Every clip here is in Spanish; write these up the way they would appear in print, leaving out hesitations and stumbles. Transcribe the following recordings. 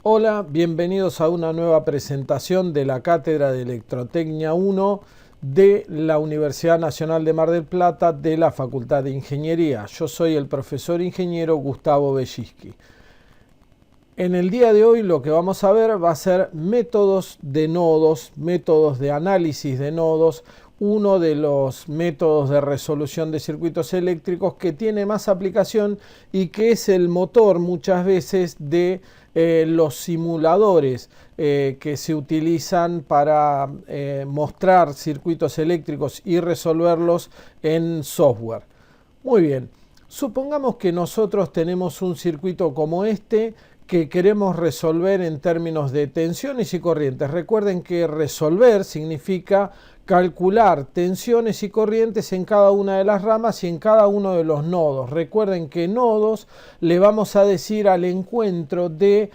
Hola, bienvenidos a una nueva presentación de la Cátedra de Electrotecnia 1 de la Universidad Nacional de Mar del Plata de la Facultad de Ingeniería. Yo soy el profesor ingeniero Gustavo Belliski. En el día de hoy lo que vamos a ver va a ser métodos de nodos, métodos de análisis de nodos, uno de los métodos de resolución de circuitos eléctricos que tiene más aplicación y que es el motor muchas veces de los simuladores que se utilizan para mostrar circuitos eléctricos y resolverlos en software. Muy bien, supongamos que nosotros tenemos un circuito como este que queremos resolver en términos de tensiones y corrientes. Recuerden que resolver significa calcular tensiones y corrientes en cada una de las ramas y en cada uno de los nodos. Recuerden que nodos le vamos a decir al encuentro de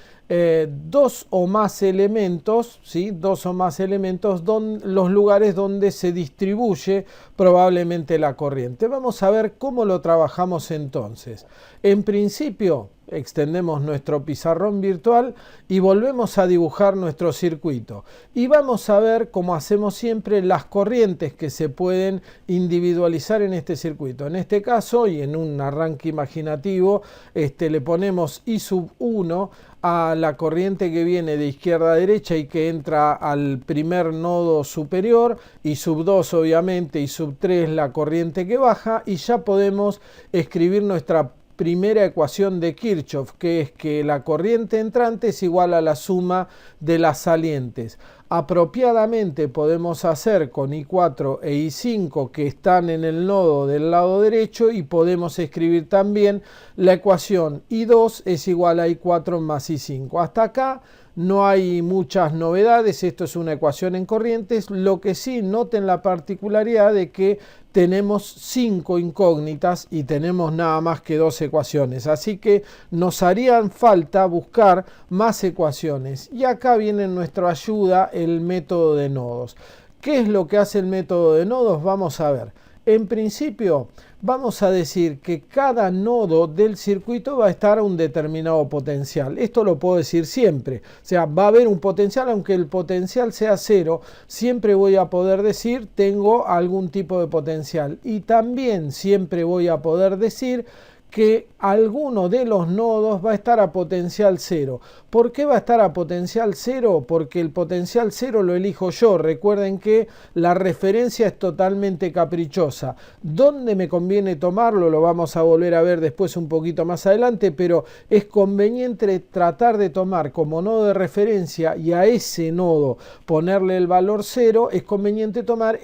dos o más elementos, ¿sí? Dos o más elementos, los lugares donde se distribuye probablemente la corriente. Vamos a ver cómo lo trabajamos entonces. En principio, extendemos nuestro pizarrón virtual y volvemos a dibujar nuestro circuito. Y vamos a ver, como hacemos siempre, las corrientes que se pueden individualizar en este circuito. En este caso, y en un arranque imaginativo, le ponemos I sub 1 a la corriente que viene de izquierda a derecha y que entra al primer nodo superior, y sub 2 obviamente, y sub 3 la corriente que baja, y ya podemos escribir nuestra primera ecuación de Kirchhoff, que es que la corriente entrante es igual a la suma de las salientes. Apropiadamente podemos hacer con I4 e I5 que están en el nodo del lado derecho, y podemos escribir también la ecuación I2 es igual a I4 más I5. Hasta acá no hay muchas novedades, esto es una ecuación en corrientes. Lo que sí, noten la particularidad de que tenemos 5 incógnitas y tenemos nada más que 2 ecuaciones, así que nos harían falta buscar más ecuaciones. Y acá viene en nuestra ayuda el método de nodos. ¿Qué es lo que hace el método de nodos? Vamos a ver. En principio, vamos a decir que cada nodo del circuito va a estar a un determinado potencial. Esto lo puedo decir siempre. O sea, va a haber un potencial, aunque el potencial sea cero, siempre voy a poder decir tengo algún tipo de potencial. Y también siempre voy a poder decir que alguno de los nodos va a estar a potencial cero. ¿Por qué va a estar a potencial cero? Porque el potencial cero lo elijo yo. Recuerden que la referencia es totalmente caprichosa. ¿Dónde me conviene tomarlo? Lo vamos a volver a ver después un poquito más adelante, pero es conveniente tratar de tomar como nodo de referencia y a ese nodo ponerle el valor cero. Es conveniente tomar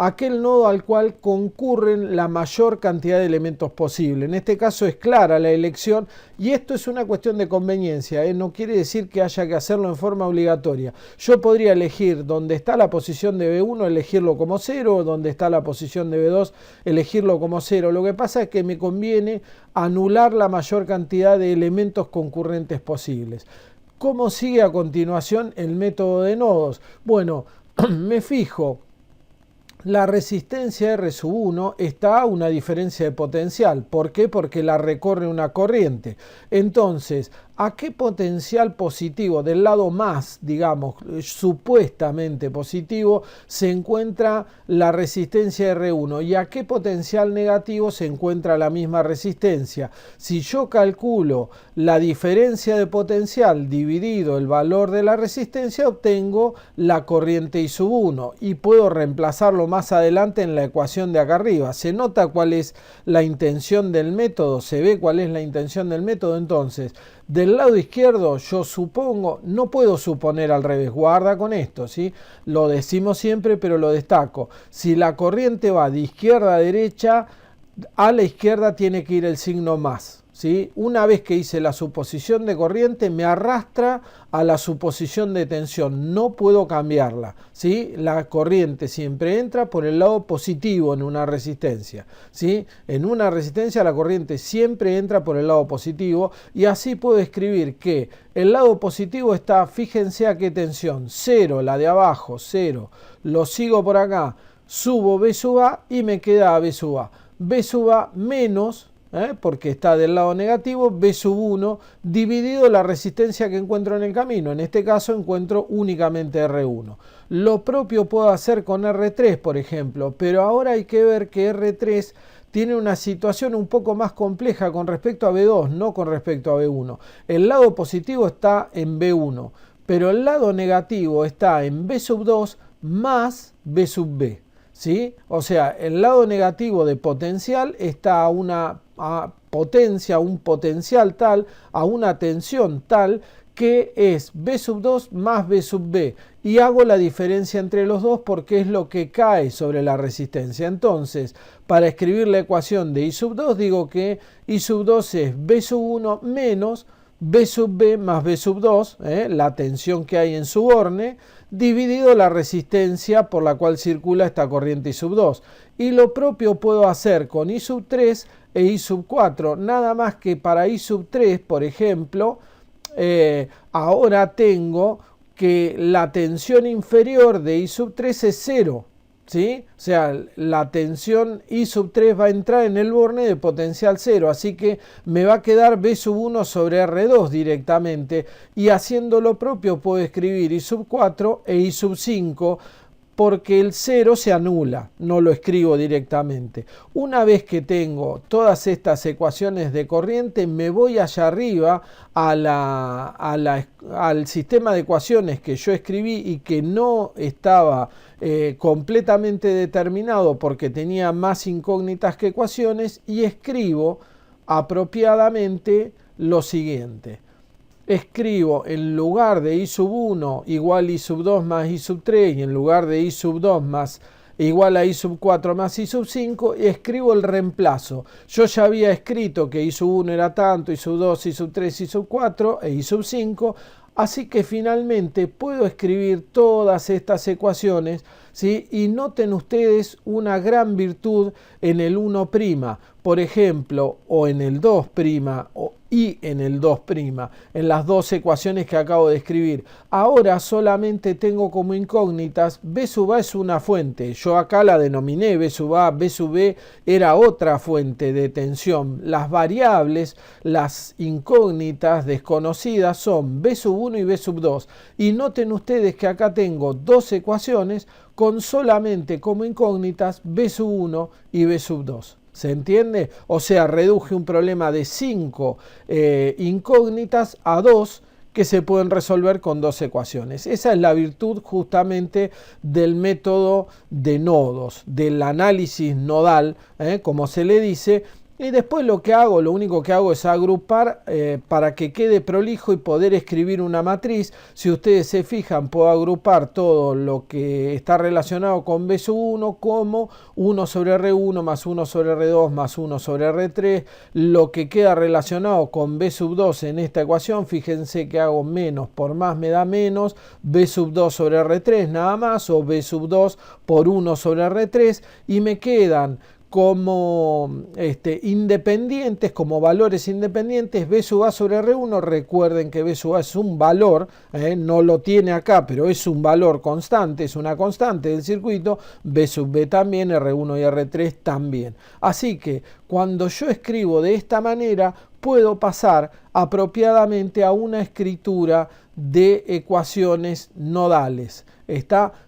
aquel nodo al cual concurren la mayor cantidad de elementos posible. En este caso es clara la elección, y esto es una cuestión de conveniencia, no quiere decir que haya que hacerlo en forma obligatoria. Yo podría elegir donde está la posición de B1, elegirlo como 0, donde está la posición de B2, elegirlo como 0. Lo que pasa es que me conviene anular la mayor cantidad de elementos concurrentes posibles. ¿Cómo sigue a continuación el método de nodos? Bueno, me fijo. La resistencia R1 está a una diferencia de potencial. ¿Por qué? Porque la recorre una corriente. Entonces, ¿a qué potencial positivo del lado más, digamos, supuestamente positivo, se encuentra la resistencia R1? ¿Y a qué potencial negativo se encuentra la misma resistencia? Si yo calculo la diferencia de potencial dividido el valor de la resistencia, obtengo la corriente I sub 1 y puedo reemplazarlo más adelante en la ecuación de acá arriba. ¿Se nota cuál es la intención del método? ¿Se ve cuál es la intención del método? Entonces, del lado izquierdo yo supongo, no puedo suponer al revés, guarda con esto, ¿sí? Lo decimos siempre, pero lo destaco. Si la corriente va de izquierda a derecha, a la izquierda tiene que ir el signo más, ¿sí? Una vez que hice la suposición de corriente, me arrastra a la suposición de tensión, no puedo cambiarla, ¿sí? La corriente siempre entra por el lado positivo en una resistencia, ¿sí? En una resistencia la corriente siempre entra por el lado positivo, y así puedo escribir que el lado positivo está, fíjense a qué tensión, 0, la de abajo, 0, lo sigo por acá, subo B sub A y me queda B sub A. B sub A menos porque está del lado negativo, B sub 1 dividido la resistencia que encuentro en el camino. En este caso encuentro únicamente R1. Lo propio puedo hacer con R3, por ejemplo, pero ahora hay que ver que R3 tiene una situación un poco más compleja con respecto a B2, no con respecto a B1. El lado positivo está en B1, pero el lado negativo está en B sub 2 más B sub B. ¿Sí? O sea, el lado negativo de potencial está a una potencia, un potencial tal, a una tensión tal, que es B sub 2 más B sub B. Y hago la diferencia entre los dos porque es lo que cae sobre la resistencia. Entonces, para escribir la ecuación de I sub 2, digo que I sub 2 es B sub 1 menos B sub B más B sub 2, la tensión que hay en su borne, dividido la resistencia por la cual circula esta corriente I sub 2. Y lo propio puedo hacer con I sub 3 e I sub 4, nada más que para I sub 3, por ejemplo, ahora tengo que la tensión inferior de I sub 3 es 0. ¿Sí? O sea, la tensión I sub 3 va a entrar en el borne de potencial 0, así que me va a quedar B sub 1 sobre R2 directamente, y haciendo lo propio puedo escribir I sub 4 e I sub 5, porque el 0 se anula, no lo escribo directamente. Una vez que tengo todas estas ecuaciones de corriente, me voy allá arriba al sistema de ecuaciones que yo escribí y que no estaba completamente determinado porque tenía más incógnitas que ecuaciones, y escribo apropiadamente lo siguiente. Escribo en lugar de I sub 1 igual I sub 2 más I sub 3, y en lugar de I sub 2 más igual a I sub 4 más I sub 5, escribo el reemplazo. Yo ya había escrito que I sub 1 era tanto, I sub 2, I sub 3, I sub 4 e I sub 5, así que finalmente puedo escribir todas estas ecuaciones, ¿sí? Y noten ustedes una gran virtud en el 1', por ejemplo, o en el 2' y en el 2', en las dos ecuaciones que acabo de escribir. Ahora solamente tengo como incógnitas, B sub A es una fuente, yo acá la denominé B sub A, B sub B era otra fuente de tensión. Las variables, las incógnitas desconocidas son B sub 1 y B sub 2. Y noten ustedes que acá tengo dos ecuaciones con solamente como incógnitas B sub 1 y B sub 2. ¿Se entiende? O sea, reduje un problema de 5 incógnitas a 2 que se pueden resolver con dos ecuaciones. Esa es la virtud justamente del método de nodos, del análisis nodal, como se le dice. Y después lo único que hago es agrupar para que quede prolijo y poder escribir una matriz. Si ustedes se fijan, puedo agrupar todo lo que está relacionado con B sub 1 como 1 sobre R1 más 1 sobre R2 más 1 sobre R3. Lo que queda relacionado con B sub 2 en esta ecuación, fíjense que hago menos por más me da menos, B sub 2 sobre R3 nada más, o B sub 2 por 1 sobre R3, y me quedan como independientes, como valores independientes, B sub A sobre R1. Recuerden que B sub A es un valor, no lo tiene acá, pero es un valor constante, es una constante del circuito. B sub B también, R1 y R3 también. Así que cuando yo escribo de esta manera, puedo pasar apropiadamente a una escritura de ecuaciones nodales.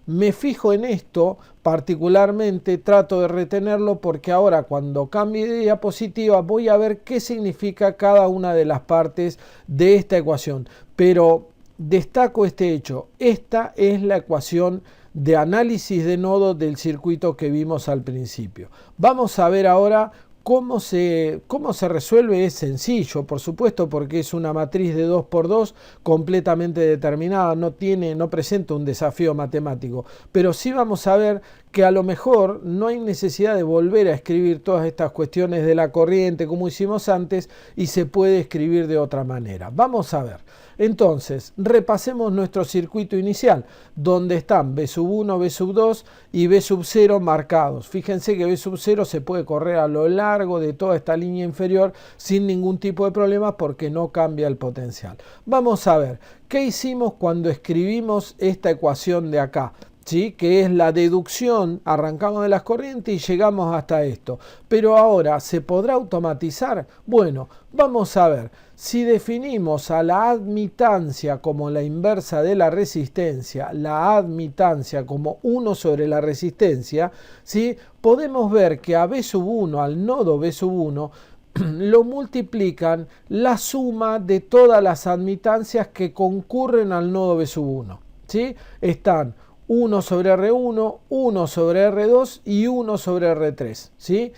Me fijo en esto, particularmente trato de retenerlo porque ahora cuando cambie de diapositiva voy a ver qué significa cada una de las partes de esta ecuación. Pero destaco este hecho, esta es la ecuación de análisis de nodo del circuito que vimos al principio. Vamos a ver ahora ¿cómo se resuelve? Es sencillo, por supuesto, porque es una matriz de 2×2 completamente determinada, no presenta un desafío matemático, pero sí vamos a ver que a lo mejor no hay necesidad de volver a escribir todas estas cuestiones de la corriente como hicimos antes, y se puede escribir de otra manera. Vamos a ver. Entonces, repasemos nuestro circuito inicial, donde están B sub 1, B sub 2 y B sub 0 marcados. Fíjense que B sub 0 se puede correr a lo largo de toda esta línea inferior sin ningún tipo de problema porque no cambia el potencial. Vamos a ver, ¿qué hicimos cuando escribimos esta ecuación de acá? ¿sí? Que es la deducción, arrancamos de las corrientes y llegamos hasta esto. Pero ahora, ¿se podrá automatizar? Bueno, vamos a ver. Si definimos a la admitancia como la inversa de la resistencia, la admitancia como 1 sobre la resistencia, ¿sí? Podemos ver que a B sub 1, al nodo B sub 1, lo multiplican la suma de todas las admitancias que concurren al nodo B sub 1. ¿Sí? Están 1 sobre R1, 1 sobre R2 y 1 sobre R3. ¿Sí?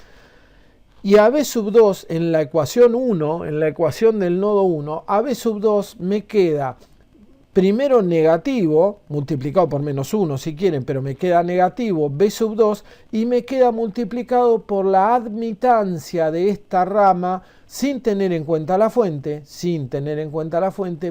Y a B sub 2 en la ecuación 1, en la ecuación del nodo 1, a B sub 2 me queda primero negativo, multiplicado por menos 1 si quieren, pero me queda negativo B sub 2 y me queda multiplicado por la admitancia de esta rama sin tener en cuenta la fuente,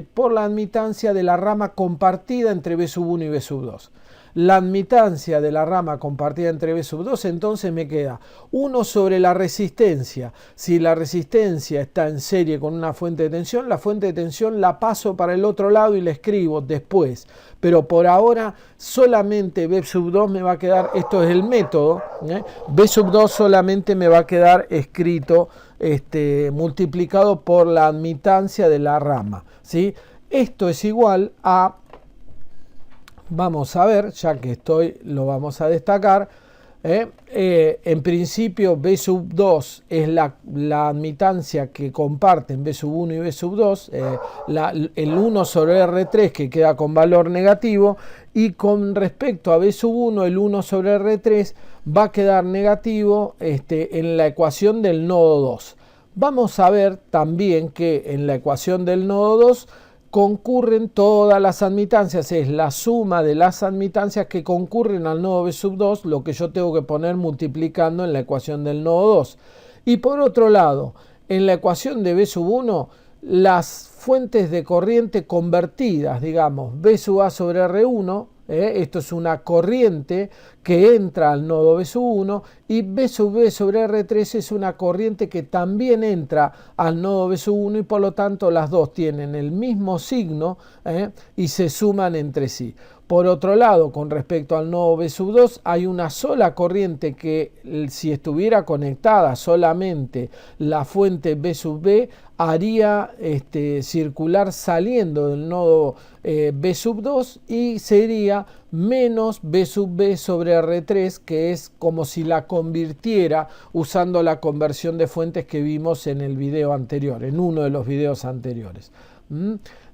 por la admitancia de la rama compartida entre B sub 1 y B sub 2. La admitancia de la rama compartida entre B sub 2, entonces me queda 1 sobre la resistencia. Si la resistencia está en serie con una fuente de tensión, la fuente de tensión la paso para el otro lado y la escribo después. Pero por ahora solamente B sub 2 me va a quedar, esto es el método, B sub 2 solamente me va a quedar escrito multiplicado por la admitancia de la rama. ¿Sí? Esto es igual a... Vamos a ver, ya que lo vamos a destacar. En principio B sub 2 es la admitancia que comparten B sub 1 y B sub 2, el 1 sobre R3 que queda con valor negativo, y con respecto a B sub 1 el 1 sobre R3 va a quedar negativo en la ecuación del nodo 2. Vamos a ver también que en la ecuación del nodo 2 concurren todas las admitancias, es la suma de las admitancias que concurren al nodo B sub 2, lo que yo tengo que poner multiplicando en la ecuación del nodo 2. Y por otro lado, en la ecuación de B sub 1, las fuentes de corriente convertidas, digamos, B sub A sobre R1, esto es una corriente que entra al nodo B sub 1, y B sub B sobre R3 es una corriente que también entra al nodo B sub 1 y por lo tanto las dos tienen el mismo signo y se suman entre sí. Por otro lado, con respecto al nodo B sub 2, hay una sola corriente que si estuviera conectada solamente la fuente B sub B, haría circular saliendo del nodo B sub 2 y sería menos B sub B sobre R3, que es como si la convirtiera usando la conversión de fuentes que vimos en el video anterior, en uno de los videos anteriores.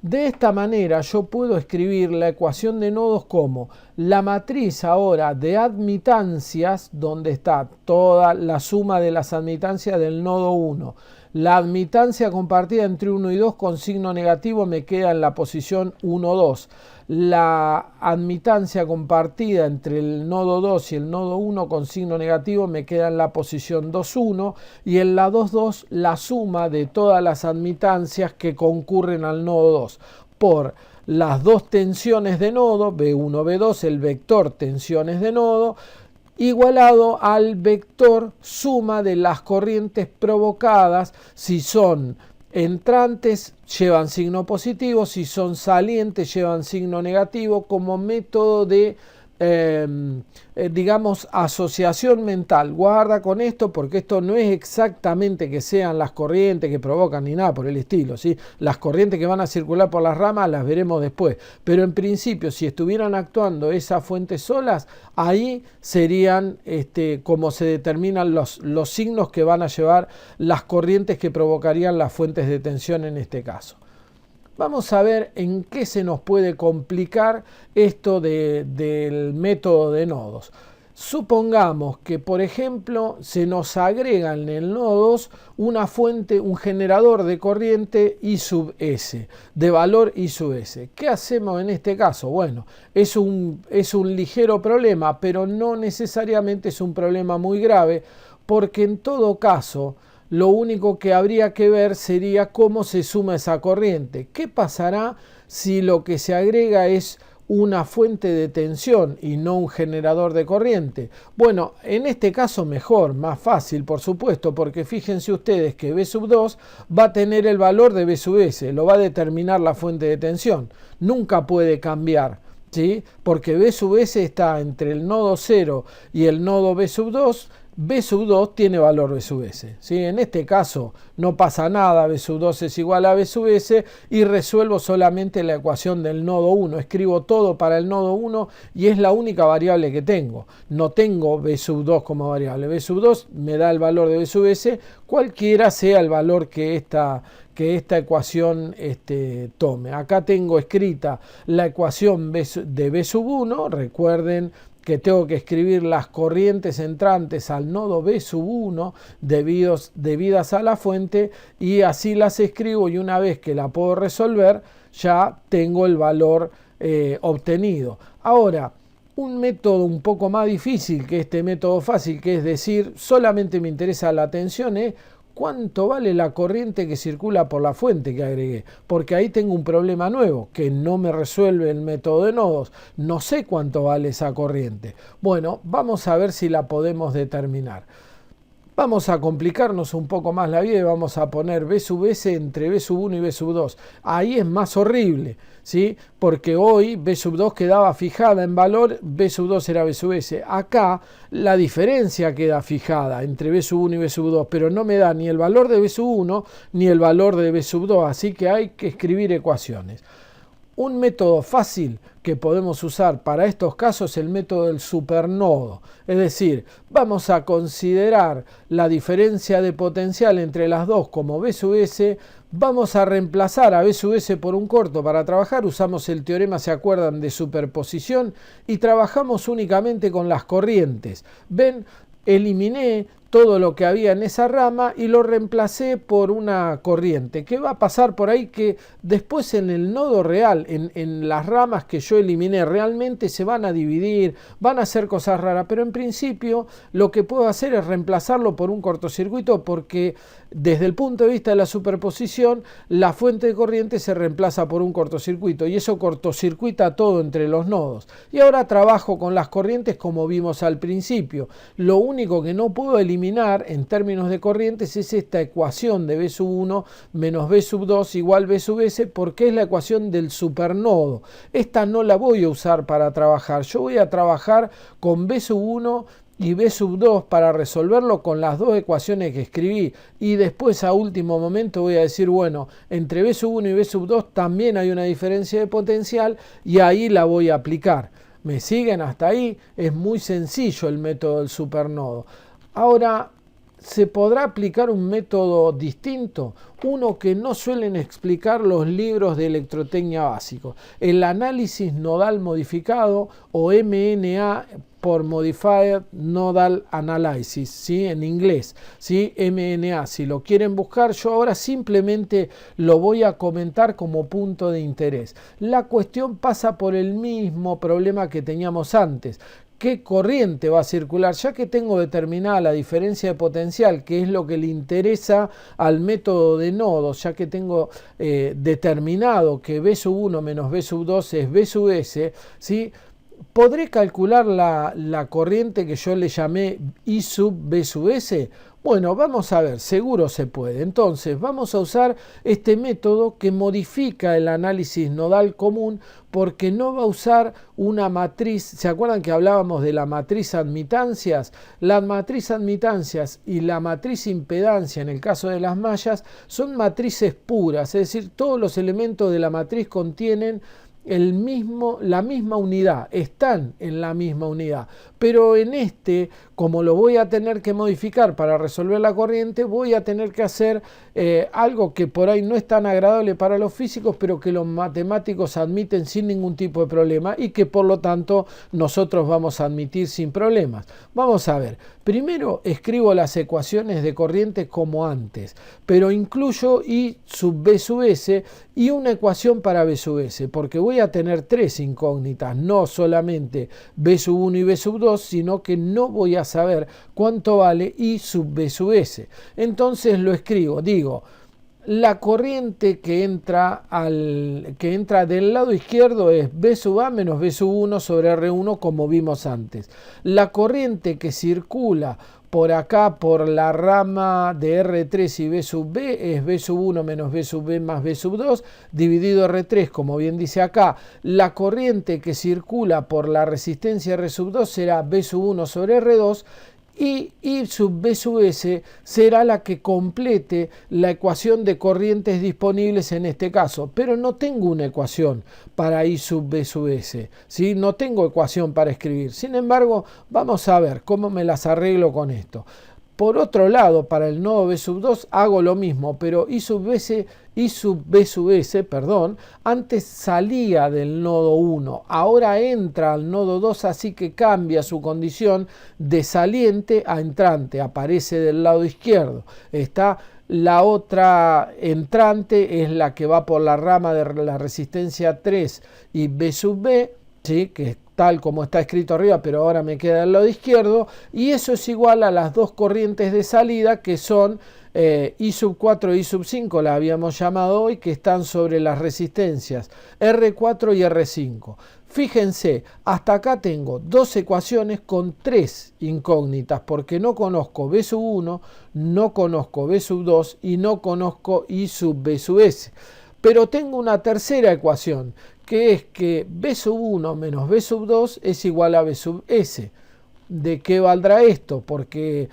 De esta manera yo puedo escribir la ecuación de nodos como la matriz ahora de admitancias, donde está toda la suma de las admitancias del nodo 1. La admitancia compartida entre 1 y 2 con signo negativo me queda en la posición 1, 2. La admitancia compartida entre el nodo 2 y el nodo 1 con signo negativo me queda en la posición 2, 1. Y en la 2, 2 la suma de todas las admitancias que concurren al nodo 2 por las dos tensiones de nodo, B1, B2, el vector tensiones de nodo, igualado al vector suma de las corrientes provocadas. Si son entrantes llevan signo positivo, si son salientes llevan signo negativo, como método de digamos asociación mental. Guarda con esto porque esto no es exactamente que sean las corrientes que provocan ni nada por el estilo, ¿sí? Las corrientes que van a circular por las ramas las veremos después, pero en principio si estuvieran actuando esas fuentes solas, ahí serían como se determinan los signos que van a llevar las corrientes que provocarían las fuentes de tensión en este caso. Vamos a ver en qué se nos puede complicar esto del método de nodos. Supongamos que, por ejemplo, se nos agrega en el nodo 2 una fuente, un generador de corriente I sub S, de valor I sub S. ¿Qué hacemos en este caso? Bueno, es un ligero problema, pero no necesariamente es un problema muy grave, porque en todo caso lo único que habría que ver sería cómo se suma esa corriente. ¿Qué pasará si lo que se agrega es una fuente de tensión y no un generador de corriente? Bueno, en este caso mejor, más fácil por supuesto, porque fíjense ustedes que B sub 2 va a tener el valor de B sub S, lo va a determinar la fuente de tensión, nunca puede cambiar. ¿sí? Porque B sub S está entre el nodo 0 y el nodo B sub 2. B sub 2 tiene valor B sub S, ¿sí? En este caso no pasa nada, B sub 2 es igual a B sub S y resuelvo solamente la ecuación del nodo 1. Escribo todo para el nodo 1 y es la única variable que tengo. No tengo B sub 2 como variable. B sub 2 me da el valor de B sub S, cualquiera sea el valor que esta ecuación tome. Acá tengo escrita la ecuación de B sub 1, recuerden que tengo que escribir las corrientes entrantes al nodo B sub 1 debidas a la fuente, y así las escribo, y una vez que la puedo resolver ya tengo el valor obtenido. Ahora, un método un poco más difícil que este método fácil, que es decir, solamente me interesa la tensión, es cuánto vale la corriente que circula por la fuente que agregué, porque ahí tengo un problema nuevo que no me resuelve el método de nodos. No sé cuánto vale esa corriente. Bueno, vamos a ver si la podemos determinar. Vamos a complicarnos un poco más la vida y vamos a poner B sub S entre B sub 1 y B sub 2. Ahí es más horrible, ¿sí? Porque hoy B sub 2 quedaba fijada en valor, B sub 2 era B sub S. Acá la diferencia queda fijada entre B sub 1 y B sub 2, pero no me da ni el valor de B sub 1 ni el valor de B sub 2, así que hay que escribir ecuaciones. Un método fácil que podemos usar para estos casos es el método del supernodo. Es decir, vamos a considerar la diferencia de potencial entre las dos como B sub S. Vamos a reemplazar a B sub S por un corto para trabajar. Usamos el teorema, ¿se acuerdan?, de superposición, y trabajamos únicamente con las corrientes. ¿Ven? Eliminé todo lo que había en esa rama y lo reemplacé por una corriente. ¿Qué va a pasar por ahí? Que después en el nodo real, en las ramas que yo eliminé, realmente se van a dividir, van a hacer cosas raras, pero en principio lo que puedo hacer es reemplazarlo por un cortocircuito, porque desde el punto de vista de la superposición, la fuente de corriente se reemplaza por un cortocircuito y eso cortocircuita todo entre los nodos. Y ahora trabajo con las corrientes como vimos al principio. Lo único que no puedo eliminar en términos de corrientes es esta ecuación de B sub 1 menos B sub 2 igual B sub S, porque es la ecuación del supernodo. Esta no la voy a usar para trabajar. Yo voy a trabajar con B sub 1 y B sub 2 para resolverlo con las dos ecuaciones que escribí, y después a último momento voy a decir, bueno, entre B sub 1 y B sub 2 también hay una diferencia de potencial y ahí la voy a aplicar. ¿Me siguen hasta ahí? Es muy sencillo el método del supernodo. Ahora, ¿se podrá aplicar un método distinto? Uno que no suelen explicar los libros de electrotecnia básicos. El análisis nodal modificado, o MNA por Modified Nodal Analysis, ¿sí? En inglés, ¿sí? MNA. Si lo quieren buscar, yo ahora simplemente lo voy a comentar como punto de interés. La cuestión pasa por el mismo problema que teníamos antes. ¿Qué corriente va a circular? Ya que tengo determinada la diferencia de potencial, que es lo que le interesa al método de nodos, ya que tengo determinado que B sub 1 menos B sub 2 es B sub S, ¿sí? ¿Podré calcular la corriente que yo le llamé I sub B sub S? Bueno, vamos a ver, seguro se puede. Entonces, vamos a usar este método que modifica el análisis nodal común, porque no va a usar una matriz. ¿Se acuerdan que hablábamos de la matriz admitancias? La matriz admitancias y la matriz impedancia, en el caso de las mallas, son matrices puras, es decir, todos los elementos de la matriz contienen la misma unidad, están en la misma unidad, pero en como lo voy a tener que modificar para resolver la corriente, voy a tener que hacer algo que por ahí no es tan agradable para los físicos, pero que los matemáticos admiten sin ningún tipo de problema y que por lo tanto nosotros vamos a admitir sin problemas. Vamos a ver, primero escribo las ecuaciones de corriente como antes, pero incluyo I sub B sub S y una ecuación para B sub S, porque voy a tener tres incógnitas, no solamente B sub 1 y B sub 2, sino que no voy a saber cuánto vale I sub B sub S. Entonces lo escribo, digo, la corriente que entra del lado izquierdo es B sub A menos B sub 1 sobre R1 como vimos antes. La corriente que circula por acá por la rama de R3 y B sub B es B sub 1 menos B sub B más B sub 2 dividido R3 como bien dice acá. La corriente que circula por la resistencia R sub 2 será B sub 1 sobre R2 y I sub B sub S será la que complete la ecuación de corrientes disponibles en este caso, pero no tengo una ecuación para I sub B sub S, ¿sí? No tengo ecuación para escribir. Sin embargo, vamos a ver cómo me las arreglo con esto. Por otro lado, para el nodo B sub 2 hago lo mismo, pero I sub B sub S, antes salía del nodo 1, ahora entra al nodo 2, así que cambia su condición de saliente a entrante, aparece del lado izquierdo. Está la otra entrante, es la que va por la rama de la resistencia 3 y B sub B, ¿sí? Que tal como está escrito arriba, pero ahora me queda al lado izquierdo, y eso es igual a las dos corrientes de salida que son I sub 4 y I sub 5, la habíamos llamado hoy, que están sobre las resistencias R4 y R5. Fíjense, hasta acá tengo dos ecuaciones con tres incógnitas, porque no conozco B sub 1, no conozco B sub 2 y no conozco I sub B sub S. Pero tengo una tercera ecuación, que es que B sub 1 menos B sub 2 es igual a B sub S. ¿De qué valdrá esto? Porque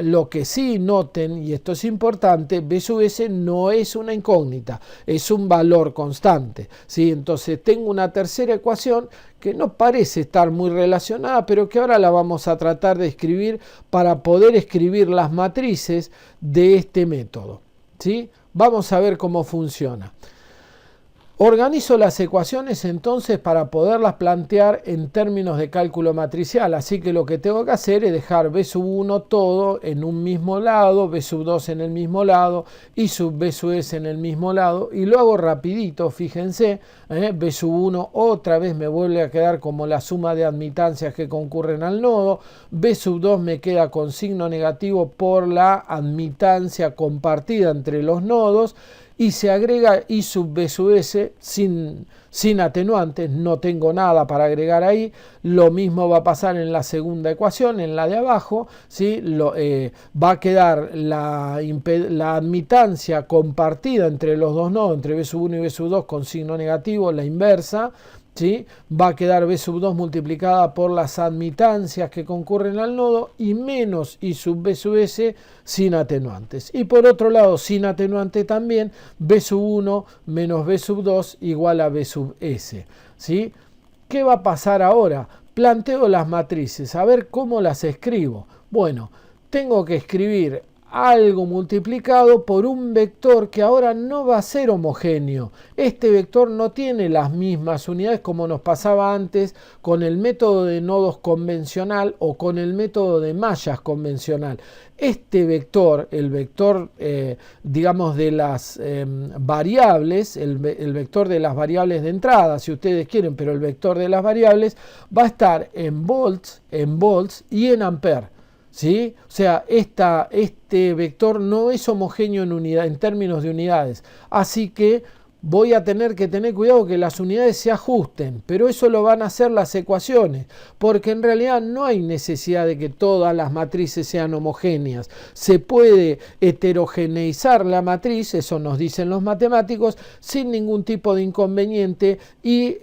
lo que sí noten, y esto es importante, B sub S no es una incógnita, es un valor constante, ¿sí? Entonces tengo una tercera ecuación que no parece estar muy relacionada, pero que ahora la vamos a tratar de escribir para poder escribir las matrices de este método, ¿sí? Vamos a ver cómo funciona. Organizo las ecuaciones entonces para poderlas plantear en términos de cálculo matricial, así que lo que tengo que hacer es dejar B sub 1 todo en un mismo lado, B sub 2 en el mismo lado y sub B sub S en el mismo lado, y lo hago rapidito, fíjense, B sub 1 otra vez me vuelve a quedar como la suma de admitancias que concurren al nodo, B sub 2 me queda con signo negativo por la admitancia compartida entre los nodos, y se agrega I sub B sub S sin atenuantes, no tengo nada para agregar ahí. Lo mismo va a pasar en la segunda ecuación, en la de abajo, ¿sí? Va a quedar la admitancia compartida entre los dos nodos, entre B sub 1 y B sub 2 con signo negativo, la inversa, ¿sí? Va a quedar B sub 2 multiplicada por las admitancias que concurren al nodo y menos I sub B sub S sin atenuantes. Y por otro lado, sin atenuante también, B sub 1 menos B sub 2 igual a B sub S, ¿sí? ¿Qué va a pasar ahora? Planteo las matrices, a ver cómo las escribo. Bueno, tengo que escribir algo multiplicado por un vector que ahora no va a ser homogéneo. Este vector no tiene las mismas unidades como nos pasaba antes con el método de nodos convencional o con el método de mallas convencional. Este vector, el vector digamos de las variables, el vector de las variables de entrada, si ustedes quieren, pero el vector de las variables va a estar en volts y en ampere. ¿Sí? O sea, este vector no es homogéneo en términos de unidades, así que voy a tener que tener cuidado que las unidades se ajusten, pero eso lo van a hacer las ecuaciones, porque en realidad no hay necesidad de que todas las matrices sean homogéneas. Se puede heterogeneizar la matriz, eso nos dicen los matemáticos, sin ningún tipo de inconveniente y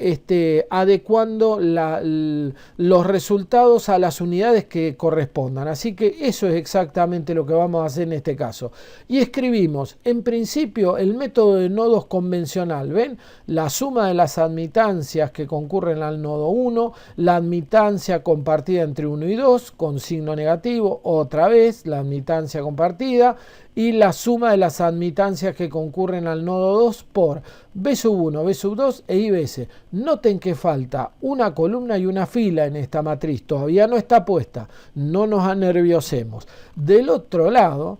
adecuando los resultados a las unidades que correspondan. Así que eso es exactamente lo que vamos a hacer en este caso. Y escribimos, en principio, el método de nodos convencional. ¿Ven? La suma de las admitancias que concurren al nodo 1, la admitancia compartida entre 1 y 2 con signo negativo, otra vez la admitancia compartida, y la suma de las admitancias que concurren al nodo 2 por B sub 1, B sub 2 e IBS. Noten que falta una columna y una fila en esta matriz, todavía no está puesta, no nos anerviosemos. Del otro lado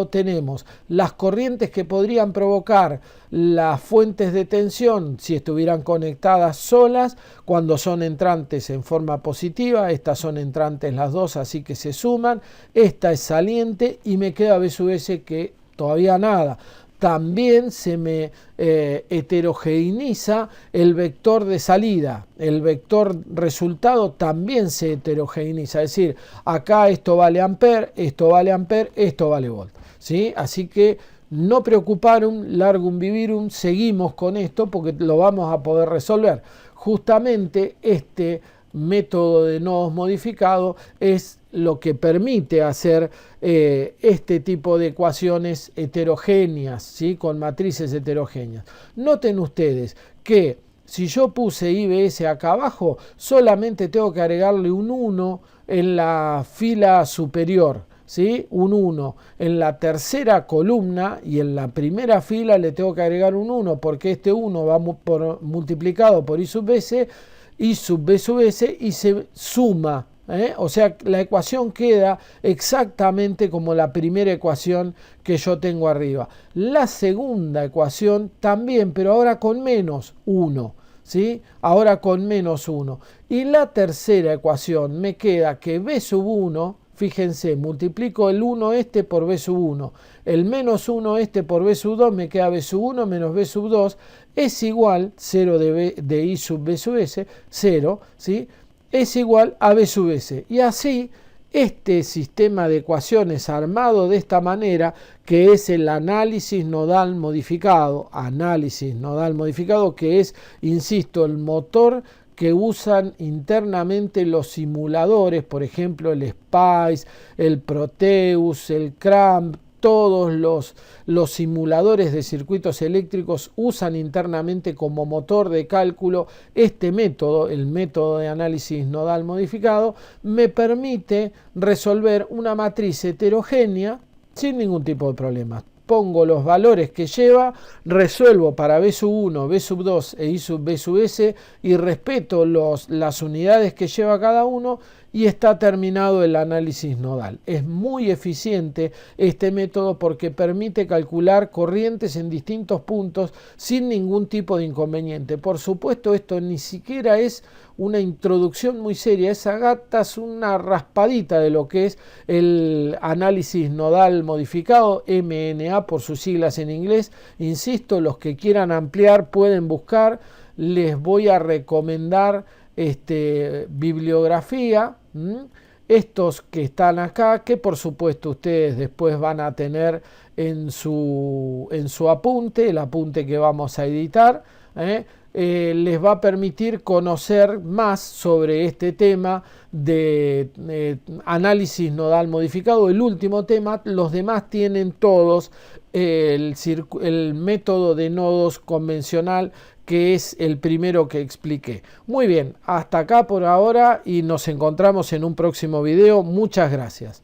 tenemos las corrientes que podrían provocar las fuentes de tensión si estuvieran conectadas solas cuando son entrantes en forma positiva. Estas son entrantes las dos, así que se suman. Esta es saliente y me queda B sub S que todavía nada. También se me heterogeneiza el vector de salida, el vector resultado también se heterogeneiza, es decir, acá esto vale ampere, esto vale ampere, esto vale volt, ¿sí? Así que no preocuparum, largum vivirum, seguimos con esto porque lo vamos a poder resolver. Justamente este método de nodos modificado es lo que permite hacer este tipo de ecuaciones heterogéneas, ¿sí? Con matrices heterogéneas. Noten ustedes que si yo puse IBS acá abajo, solamente tengo que agregarle un 1 en la fila superior, ¿sí? Un 1 en la tercera columna y en la primera fila le tengo que agregar un 1 porque este 1 va multiplicado por I sub S y se suma. O sea, la ecuación queda exactamente como la primera ecuación que yo tengo arriba. La segunda ecuación también, pero ahora con menos 1. ¿Sí? Ahora con menos 1. Y la tercera ecuación me queda que B sub 1, fíjense, multiplico el 1 este por B sub 1. El menos 1 este por B sub 2 me queda B sub 1 menos B sub 2 es igual 0 de I sub B sub S, 0, ¿sí? Es igual a B sub S. Y así, este sistema de ecuaciones armado de esta manera, que es el análisis nodal modificado, que es, insisto, el motor que usan internamente los simuladores, por ejemplo, el SPICE, el Proteus, el CRAMP, todos los simuladores de circuitos eléctricos usan internamente como motor de cálculo este método, el método de análisis nodal modificado, me permite resolver una matriz heterogénea sin ningún tipo de problema. Pongo los valores que lleva, resuelvo para B sub 1, B sub 2 e I sub B sub S y respeto las unidades que lleva cada uno y está terminado el análisis nodal. Es muy eficiente este método porque permite calcular corrientes en distintos puntos sin ningún tipo de inconveniente. Por supuesto, esto ni siquiera es una introducción muy seria, es agatas una raspadita de lo que es el análisis nodal modificado, MNA por sus siglas en inglés. Insisto, los que quieran ampliar pueden buscar, les voy a recomendar bibliografía, estos que están acá, que por supuesto ustedes después van a tener en su apunte, el apunte que vamos a editar, les va a permitir conocer más sobre este tema de análisis nodal modificado, el último tema. Los demás tienen todos el método de nodos convencional, que es el primero que expliqué. Muy bien, hasta acá por ahora y nos encontramos en un próximo video. Muchas gracias.